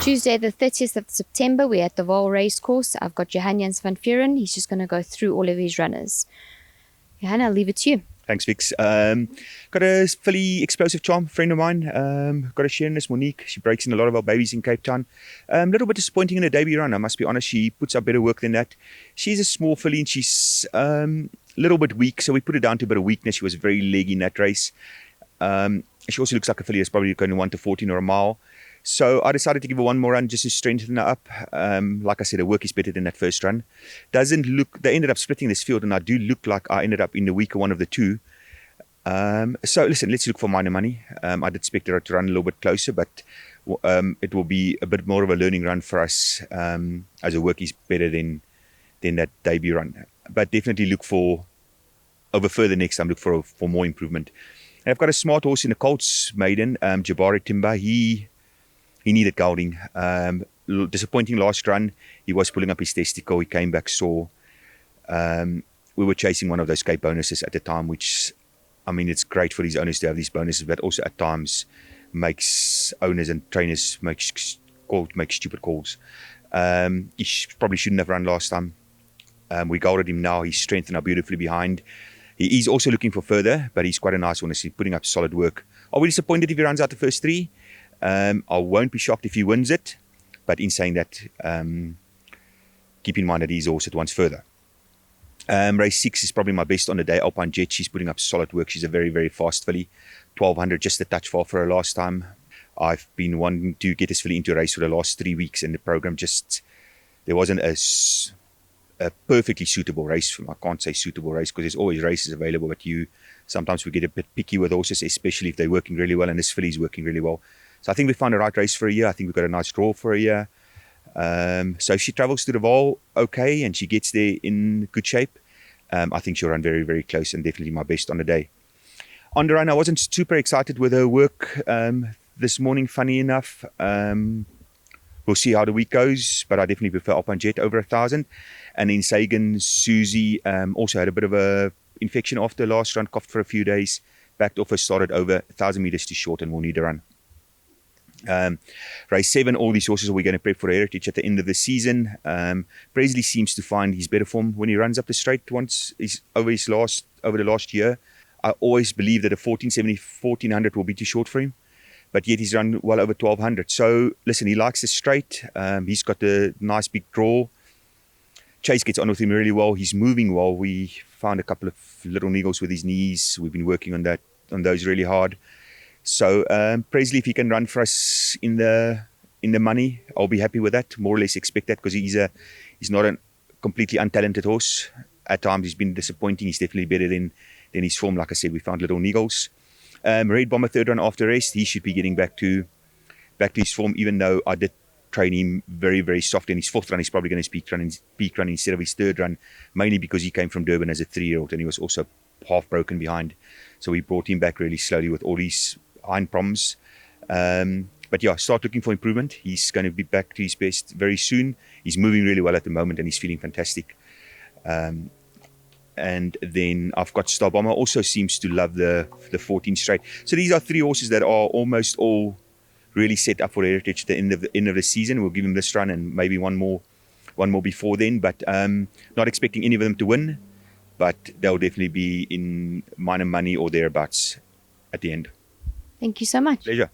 Tuesday the 30th of September, we're at the Vaal race course. I've got Janse van Vuuren. He's just going to go through all of his runners. Johan, I'll leave it to you. Thanks, Vix. Got a fully explosive charm friend of mine. Got a share in this, Monique. She breaks in a lot of our babies in Cape Town. A little bit disappointing in her debut run, I must be honest. She puts up better work than that. She's a small filly and she's a little bit weak, so we put her down to a bit of weakness. She was very leggy in that race. She also looks like a filly that's probably going to 1 to 14 or a mile. So I decided to give her one more run just to strengthen her up. Like I said, her work is better than that first run. They ended up splitting this field, and I do look like I ended up in the weaker one of the two. So listen, let's look for minor money. I did expect her to run a little bit closer, but it will be a bit more of a learning run for us, as her work is better than that debut run. But definitely look for, over further next time, look for more improvement. And I've got a smart horse in the Colts maiden, Jabari Timber. He needed gelding. Disappointing last run. He was pulling up his testicle. He came back sore. We were chasing one of those Cape bonuses at the time, which, I mean, it's great for these owners to have these bonuses, but also at times makes owners and trainers make stupid calls. He probably shouldn't have run last time. We gelded him now. He's strengthened up beautifully behind. He is also looking for further, but he's quite a nice one. He's putting up solid work. Are we disappointed if he runs out the first three? I won't be shocked if he wins it, but in saying that, keep in mind that he's also advanced further. Race 6 is probably my best on the day. Alpine Jet, she's putting up solid work. She's a very, very fast filly. 1200, just a touch far for her last time. I've been wanting to get this filly into a race for the last 3 weeks, and the program there wasn't a perfectly suitable race. I can't say suitable race because there's always races available, but sometimes we get a bit picky with horses, especially if they're working really well, and this filly's working really well. So I think we found the right race for a year. I think we've got a nice draw for a year. So if she travels to the Vaal okay and she gets there in good shape, I think she'll run very, very close and definitely my best on the day. On the run, I wasn't super excited with her work this morning, funny enough. We'll see how the week goes, but I definitely prefer Alpine Jet over 1,000. And in Sagan, Susie also had a bit of a infection after last run, coughed for a few days, backed off her, started over 1,000 meters too short and will need a run. Race 7, all these horses are we going to prep for Heritage at the end of the season. Presley seems to find his better form when he runs up the straight once over the last year. I always believe that a 1470, 1400 will be too short for him, but yet he's run well over 1200. So listen, he likes the straight. He's got a nice big draw. Chase gets on with him really well. He's moving well. We found a couple of little niggles with his knees. We've been working on those really hard. So Presley, if he can run for us in the money, I'll be happy with that. More or less expect that because he's not a completely untalented horse. At times he's been disappointing. He's definitely better than his form. Like I said, we found little niggles. Red Bomber, third run after rest, he should be getting back to his form. Even though I did train him very, very softly. In his fourth run, he's probably going to peak run instead of his third run, mainly because he came from Durban as a 3-year-old and he was also half broken behind. So we brought him back really slowly with all these hind problems. But yeah, start looking for improvement. He's going to be back to his best very soon. He's moving really well at the moment and he's feeling fantastic. And then I've got Star Bomber, also seems to love the 14 straight. So these are 3 horses that are almost all really set up for Heritage at the end of the season. We'll give him this run and maybe one more before then, but not expecting any of them to win, but they'll definitely be in minor money or thereabouts at the end. Thank you so much. Pleasure.